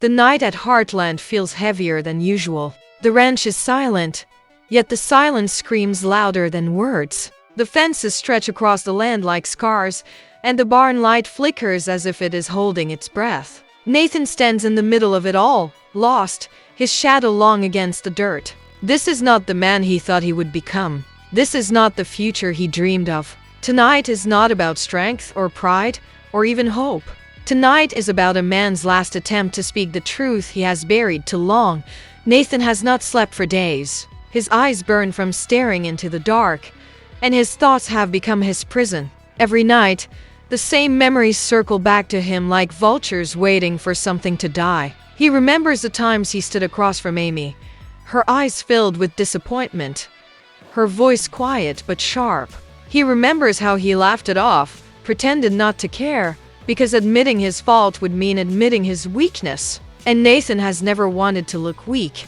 The night at Heartland feels heavier than usual. The ranch is silent, yet the silence screams louder than words. The fences stretch across the land like scars, and the barn light flickers as if it is holding its breath. Nathan stands in the middle of it all, lost, his shadow long against the dirt. This is not the man he thought he would become. This is not the future he dreamed of. Tonight is not about strength or pride or even hope. Tonight is about a man's last attempt to speak the truth he has buried too long. Nathan has not slept for days. His eyes burn from staring into the dark, and his thoughts have become his prison. Every night, the same memories circle back to him like vultures waiting for something to die. He remembers the times he stood across from Amy, her eyes filled with disappointment, her voice quiet but sharp. He remembers how he laughed it off, pretended not to care, because admitting his fault would mean admitting his weakness. And Nathan has never wanted to look weak.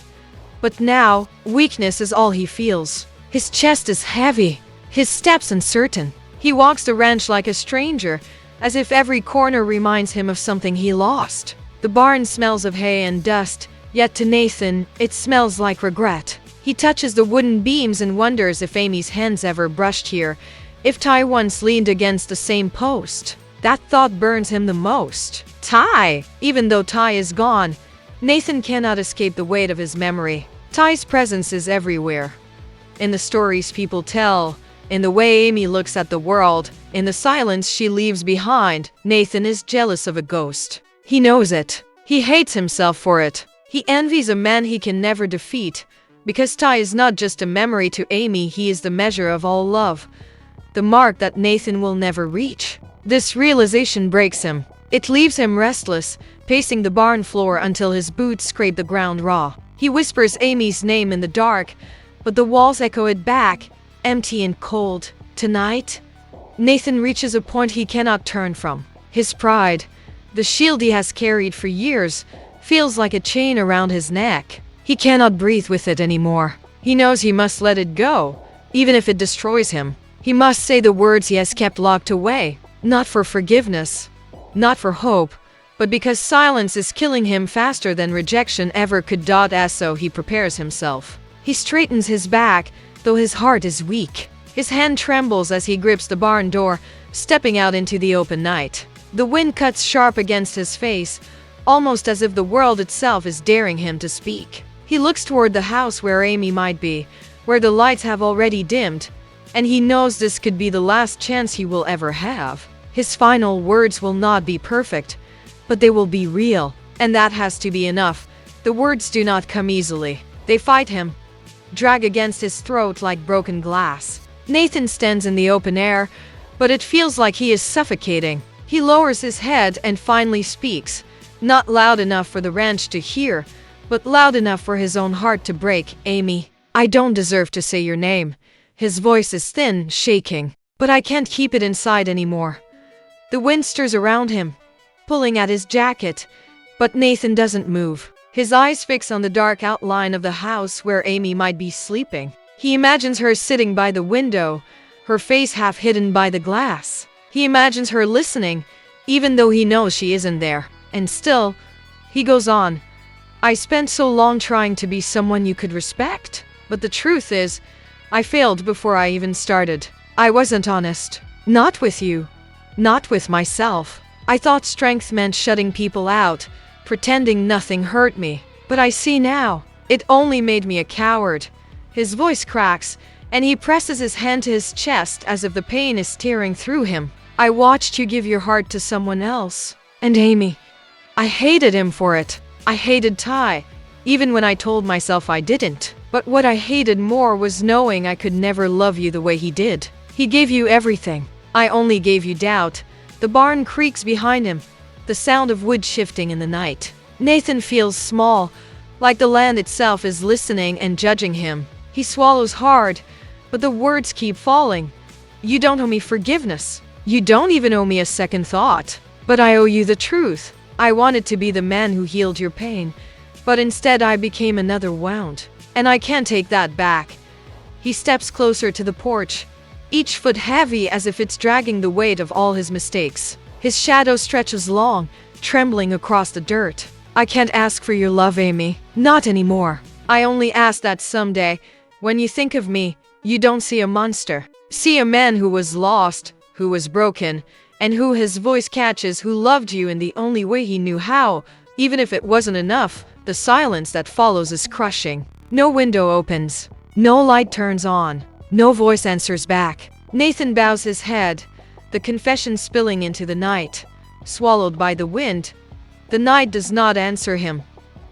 But now, weakness is all he feels. His chest is heavy, his steps uncertain. He walks the ranch like a stranger, as if every corner reminds him of something he lost. The barn smells of hay and dust, yet to Nathan, it smells like regret. He touches the wooden beams and wonders if Amy's hands ever brushed here, if Ty once leaned against the same post. That thought burns him the most. Ty! Even though Ty is gone, Nathan cannot escape the weight of his memory. Ty's presence is everywhere. In the stories people tell, in the way Amy looks at the world, in the silence she leaves behind, Nathan is jealous of a ghost. He knows it. He hates himself for it. He envies a man he can never defeat, because Ty is not just a memory to Amy, he is the measure of all love, the mark that Nathan will never reach. This realization breaks him. It leaves him restless, pacing the barn floor until his boots scrape the ground raw. He whispers Amy's name in the dark, but the walls echo it back, empty and cold. Tonight, Nathan reaches a point he cannot turn from. His pride, the shield he has carried for years, feels like a chain around his neck. He cannot breathe with it anymore. He knows he must let it go, even if it destroys him. He must say the words he has kept locked away, not for forgiveness, not for hope, but because silence is killing him faster than rejection ever could. So he prepares himself. He straightens his back, though his heart is weak. His hand trembles as he grips the barn door, stepping out into the open night. The wind cuts sharp against his face, almost as if the world itself is daring him to speak. He looks toward the house where Amy might be, where the lights have already dimmed, and he knows this could be the last chance he will ever have. His final words will not be perfect, but they will be real, and that has to be enough. The words do not come easily. They fight him, drag against his throat like broken glass. Nathan stands in the open air, but it feels like he is suffocating. He lowers his head and finally speaks, not loud enough for the ranch to hear, but loud enough for his own heart to break. Amy, I don't deserve to say your name. His voice is thin, shaking, but I can't keep it inside anymore. The wind stirs around him, pulling at his jacket, but Nathan doesn't move. His eyes fix on the dark outline of the house where Amy might be sleeping. He imagines her sitting by the window, her face half hidden by the glass. He imagines her listening, even though he knows she isn't there. And still, he goes on. I spent so long trying to be someone you could respect, but the truth is, I failed before I even started. I wasn't honest. Not with you. Not with myself. I thought strength meant shutting people out, pretending nothing hurt me. But I see now, it only made me a coward. His voice cracks, and he presses his hand to his chest as if the pain is tearing through him. I watched you give your heart to someone else. And Amy, I hated him for it. I hated Ty, even when I told myself I didn't. But what I hated more was knowing I could never love you the way he did. He gave you everything. I only gave you doubt. The barn creaks behind him, the sound of wood shifting in the night. Nathan feels small, like the land itself is listening and judging him. He swallows hard, but the words keep falling. You don't owe me forgiveness. You don't even owe me a second thought. But I owe you the truth. I wanted to be the man who healed your pain, but instead I became another wound. And I can't take that back. He steps closer to the porch, each foot heavy as if it's dragging the weight of all his mistakes. His shadow stretches long, trembling across the dirt. I can't ask for your love, Amy. Not anymore. I only ask that someday, when you think of me, you don't see a monster. See a man who was lost, who was broken, and who his voice catches, who loved you in the only way he knew how, even if it wasn't enough. The silence that follows is crushing. No window opens. No light turns on. No voice answers back. Nathan bows his head, the confession spilling into the night, swallowed by the wind. The night does not answer him.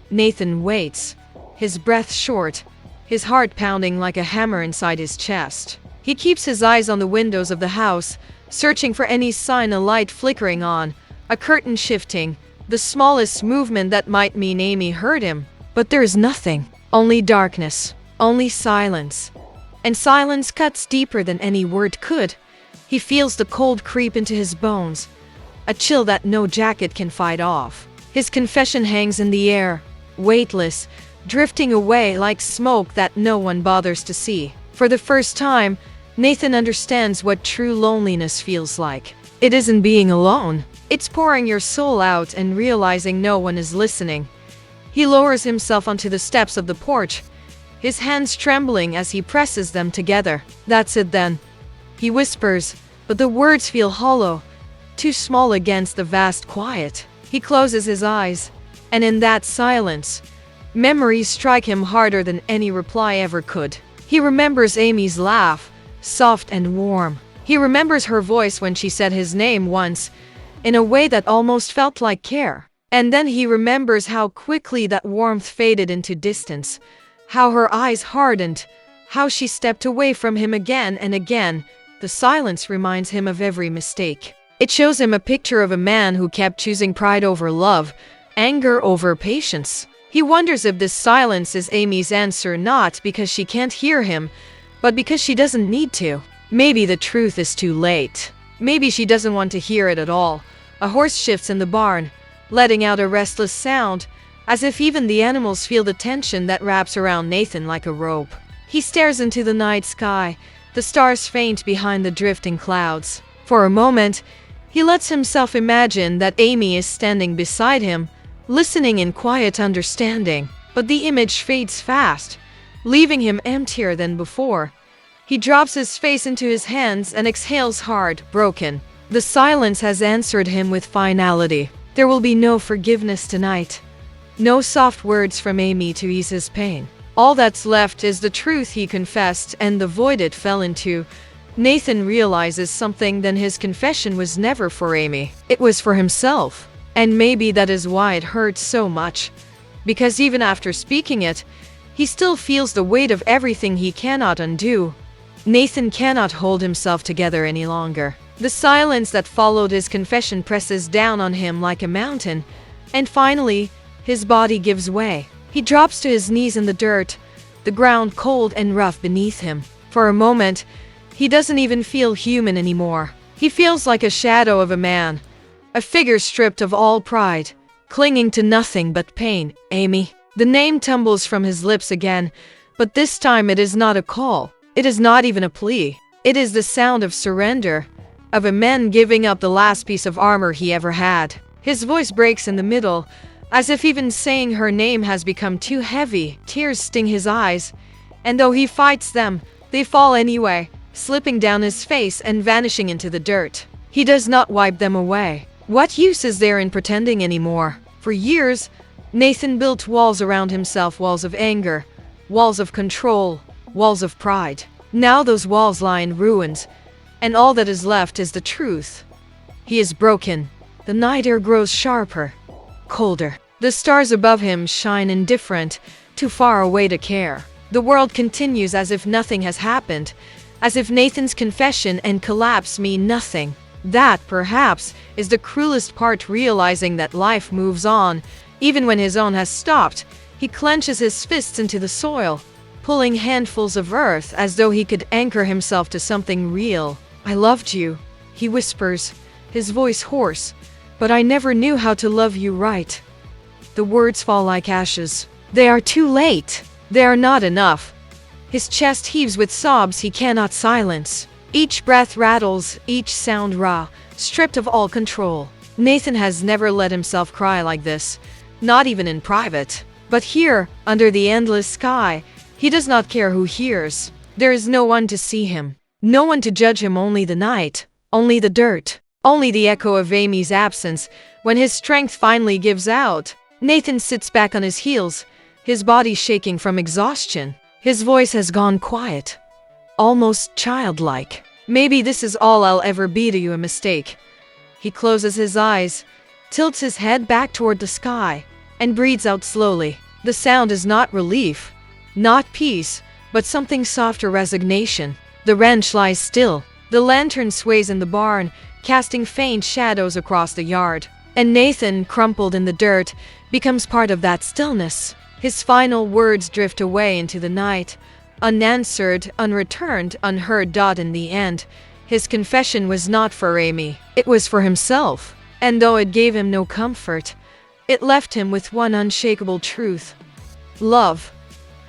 Nathan waits, his breath short, his heart pounding like a hammer inside his chest. He keeps his eyes on the windows of the house, searching for any sign, a light flickering on, a curtain shifting, the smallest movement that might mean Amy heard him. But there is nothing. Only darkness. Only silence. And silence cuts deeper than any word could. He feels the cold creep into his bones, a chill that no jacket can fight off. His confession hangs in the air, weightless, drifting away like smoke that no one bothers to see. For the first time, Nathan understands what true loneliness feels like. It isn't being alone. It's pouring your soul out and realizing no one is listening. He lowers himself onto the steps of the porch, his hands trembling as he presses them together. That's it then, he whispers, but the words feel hollow, too small against the vast quiet. He closes his eyes, and in that silence, memories strike him harder than any reply ever could. He remembers Amy's laugh, soft and warm. He remembers her voice when she said his name once, in a way that almost felt like care. And then he remembers how quickly that warmth faded into distance, how her eyes hardened, how she stepped away from him again and again. The silence reminds him of every mistake. It shows him a picture of a man who kept choosing pride over love, anger over patience. He wonders if this silence is Amy's answer, not because she can't hear him, but because she doesn't need to. Maybe the truth is too late. Maybe she doesn't want to hear it at all. A horse shifts in the barn, letting out a restless sound, as if even the animals feel the tension that wraps around Nathan like a rope. He stares into the night sky, the stars faint behind the drifting clouds. For a moment, he lets himself imagine that Amy is standing beside him, listening in quiet understanding. But the image fades fast, leaving him emptier than before. He drops his face into his hands and exhales hard, broken. The silence has answered him with finality. There will be no forgiveness tonight. No soft words from Amy to ease his pain. All that's left is the truth he confessed and the void it fell into. Nathan realizes something, then his confession was never for Amy. It was for himself. And maybe that is why it hurts so much. Because even after speaking it, he still feels the weight of everything he cannot undo. Nathan cannot hold himself together any longer. The silence that followed his confession presses down on him like a mountain, and finally, his body gives way. He drops to his knees in the dirt, the ground cold and rough beneath him. For a moment, he doesn't even feel human anymore. He feels like a shadow of a man, a figure stripped of all pride, clinging to nothing but pain. Amy. The name tumbles from his lips again, but this time it is not a call. It is not even a plea. It is the sound of surrender, of a man giving up the last piece of armor he ever had. His voice breaks in the middle, as if even saying her name has become too heavy. Tears sting his eyes, and though he fights them, they fall anyway, slipping down his face and vanishing into the dirt. He does not wipe them away. What use is there in pretending anymore? For years, Nathan built walls around himself, walls of anger, walls of control, walls of pride. Now those walls lie in ruins, and all that is left is the truth. He is broken. The night air grows sharper, colder. The stars above him shine indifferent, too far away to care. The world continues as if nothing has happened, as if Nathan's confession and collapse mean nothing. That, perhaps, is the cruelest part, realizing that life moves on, even when his own has stopped. He clenches his fists into the soil, pulling handfuls of earth as though he could anchor himself to something real. I loved you, he whispers, his voice hoarse, but I never knew how to love you right. The words fall like ashes. They are too late. They are not enough. His chest heaves with sobs he cannot silence. Each breath rattles, each sound raw, stripped of all control. Nathan has never let himself cry like this. not even in private. But here, under the endless sky, he does not care who hears. There is no one to see him, no one to judge him, only the night, only the dirt, only the echo of Amy's absence. When his strength finally gives out, Nathan sits back on his heels, his body shaking from exhaustion. His voice has gone quiet, almost childlike. Maybe this is all I'll ever be to you, a mistake. He closes his eyes, tilts his head back toward the sky, and breathes out slowly. The sound is not relief, not peace, but something softer, resignation. The ranch lies still. The lantern sways in the barn, casting faint shadows across the yard. And Nathan, crumpled in the dirt, becomes part of that stillness. His final words drift away into the night, unanswered, unreturned, unheard. In the end, his confession was not for Amy. It was for himself. And though it gave him no comfort, it left him with one unshakable truth. Love,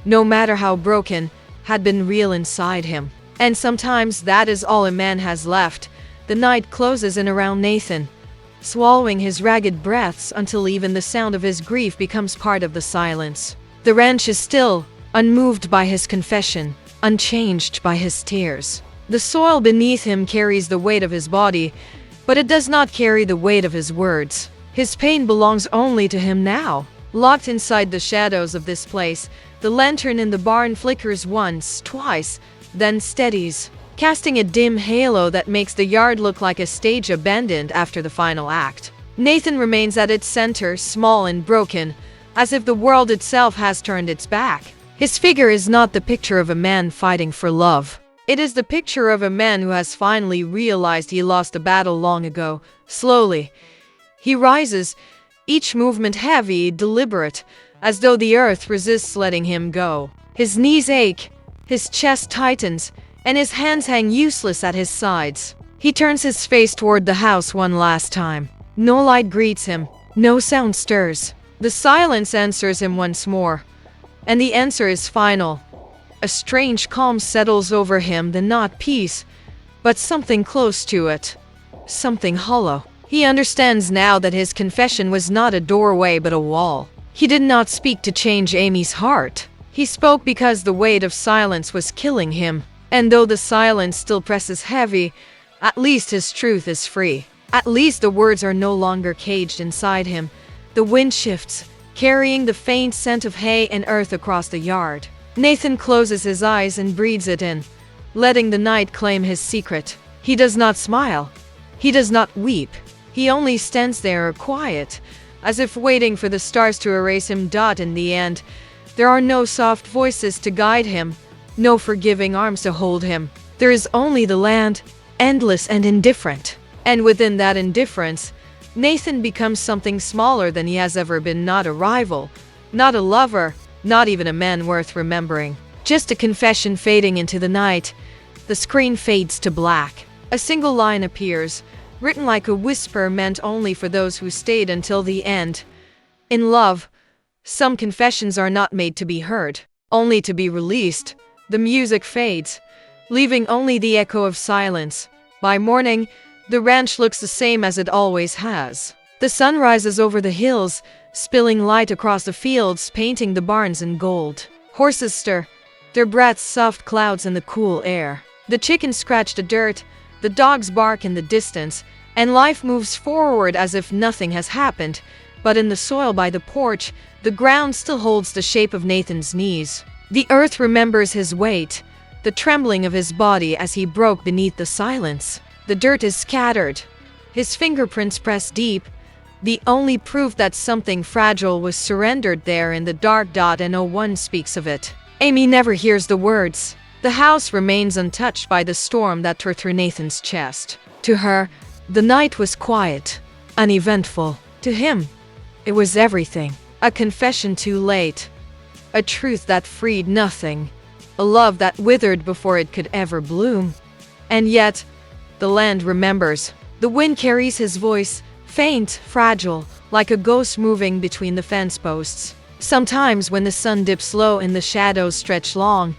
no matter how broken, had been real inside him. And sometimes that is all a man has left. The night closes in around Nathan, swallowing his ragged breaths until even the sound of his grief becomes part of the silence. The ranch is still, unmoved by his confession, unchanged by his tears. The soil beneath him carries the weight of his body, but it does not carry the weight of his words. His pain belongs only to him now. Locked inside the shadows of this place, the lantern in the barn flickers once, twice, then steadies, casting a dim halo that makes the yard look like a stage abandoned after the final act. Nathan remains at its center, small and broken, as if the world itself has turned its back. His figure is not the picture of a man fighting for love. It is the picture of a man who has finally realized he lost a battle long ago. Slowly, he rises, each movement heavy, deliberate, as though the earth resists letting him go. His knees ache, his chest tightens, and his hands hang useless at his sides. He turns his face toward the house one last time. No light greets him, no sound stirs. The silence answers him once more, and the answer is final. A strange calm settles over him, then not peace, but something close to it, something hollow. He understands now that his confession was not a doorway but a wall. He did not speak to change Amy's heart. He spoke because the weight of silence was killing him. And though the silence still presses heavy, at least his truth is free. At least the words are no longer caged inside him. The wind shifts, carrying the faint scent of hay and earth across the yard. Nathan closes his eyes and breathes it in, letting the night claim his secret. He does not smile. He does not weep. He only stands there, quiet, as if waiting for the stars to erase him. In the end, there are no soft voices to guide him, no forgiving arms to hold him. There is only the land, endless and indifferent. And within that indifference, Nathan becomes something smaller than he has ever been. Not a rival, not a lover, not even a man worth remembering. Just a confession fading into the night. The screen fades to black. A single line appears, written like a whisper meant only for those who stayed until the end. In love, some confessions are not made to be heard, only to be released. The music fades, leaving only the echo of silence. By morning, the ranch looks the same as it always has. The sun rises over the hills, spilling light across the fields, painting the barns in gold. Horses stir, their breaths soft clouds in the cool air. The chickens scratch the dirt, the dogs bark in the distance, and life moves forward as if nothing has happened. But in the soil by the porch, the ground still holds the shape of Nathan's knees. The earth remembers his weight, the trembling of his body as he broke beneath the silence. The dirt is scattered, his fingerprints press deep, the only proof that something fragile was surrendered there in the dark. And no one speaks of it. Amy never hears the words. The house remains untouched by the storm that tore through Nathan's chest. To her, the night was quiet, uneventful. To him, it was everything. A confession too late. A truth that freed nothing. A love that withered before it could ever bloom. And yet, the land remembers. The wind carries his voice, faint, fragile, like a ghost moving between the fence posts. Sometimes when the sun dips low and the shadows stretch long,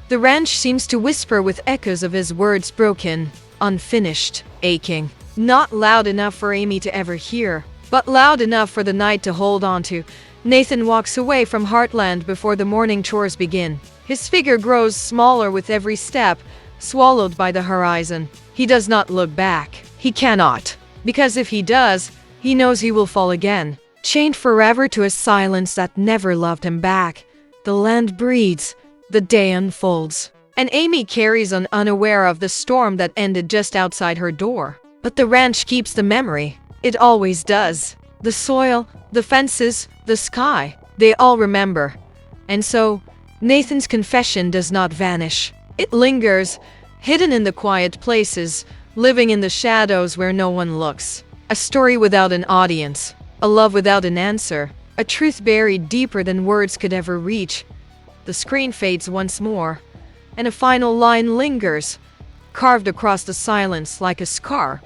the ranch seems to whisper with echoes of his words, broken, unfinished, aching. Not loud enough for Amy to ever hear, but loud enough for the night to hold on to. Nathan walks away from Heartland before the morning chores begin. His figure grows smaller with every step, swallowed by the horizon. He does not look back. He cannot. Because if he does, he knows he will fall again, chained forever to a silence that never loved him back. The land breathes. The day unfolds. And Amy carries on, unaware of the storm that ended just outside her door. But the ranch keeps the memory. It always does. The soil, the fences, the sky, they all remember. And so, Nathan's confession does not vanish. It lingers, hidden in the quiet places, living in the shadows where no one looks. A story without an audience, a love without an answer, a truth buried deeper than words could ever reach. The screen fades once more, and a final line lingers, carved across the silence like a scar.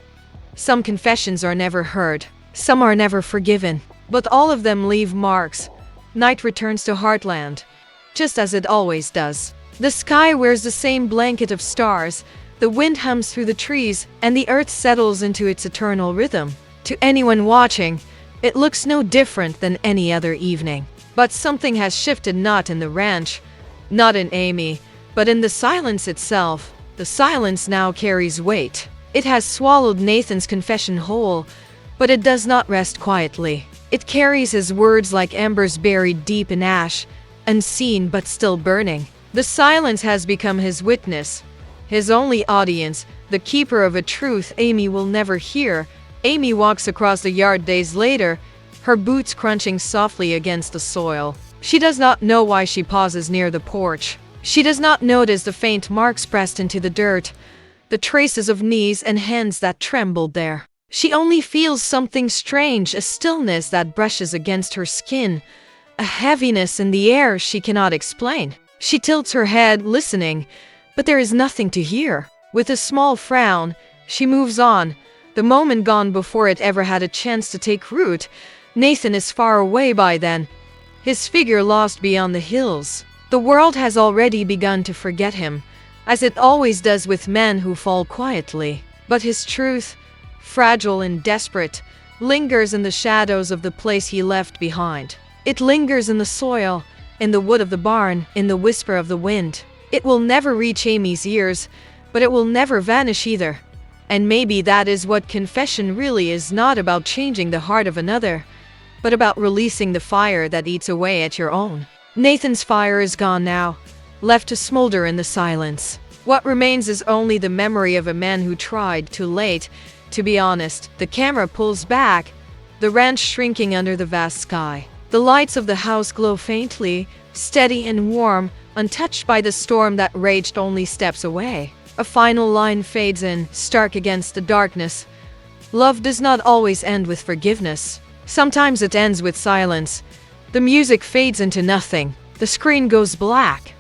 Some confessions are never heard, some are never forgiven, but all of them leave marks. Night returns to Heartland, just as it always does. The sky wears the same blanket of stars, the wind hums through the trees, and the earth settles into its eternal rhythm. To anyone watching, it looks no different than any other evening. But something has shifted, not in the ranch, not in Amy, but in the silence itself. The silence now carries weight. It has swallowed Nathan's confession whole, but it does not rest quietly. It carries his words like embers buried deep in ash, unseen but still burning. The silence has become his witness, his only audience, the keeper of a truth Amy will never hear. Amy walks across the yard days later, her boots crunching softly against the soil. She does not know why she pauses near the porch. She does not notice the faint marks pressed into the dirt, the traces of knees and hands that trembled there. She only feels something strange, a stillness that brushes against her skin, a heaviness in the air she cannot explain. She tilts her head, listening, but there is nothing to hear. With a small frown, she moves on, the moment gone before it ever had a chance to take root. Nathan is far away by then, his figure lost beyond the hills. The world has already begun to forget him, as it always does with men who fall quietly. But his truth, fragile and desperate, lingers in the shadows of the place he left behind. It lingers in the soil, in the wood of the barn, in the whisper of the wind. It will never reach Amy's ears, but it will never vanish either. And maybe that is what confession really is, not about changing the heart of another, but about releasing the fire that eats away at your own. Nathan's fire is gone now, left to smolder in the silence. What remains is only the memory of a man who tried, too late, to be honest. The camera pulls back, the ranch shrinking under the vast sky. The lights of the house glow faintly, steady and warm, untouched by the storm that raged only steps away. A final line fades in, stark against the darkness. Love does not always end with forgiveness. Sometimes it ends with silence. The music fades into nothing. The screen goes black.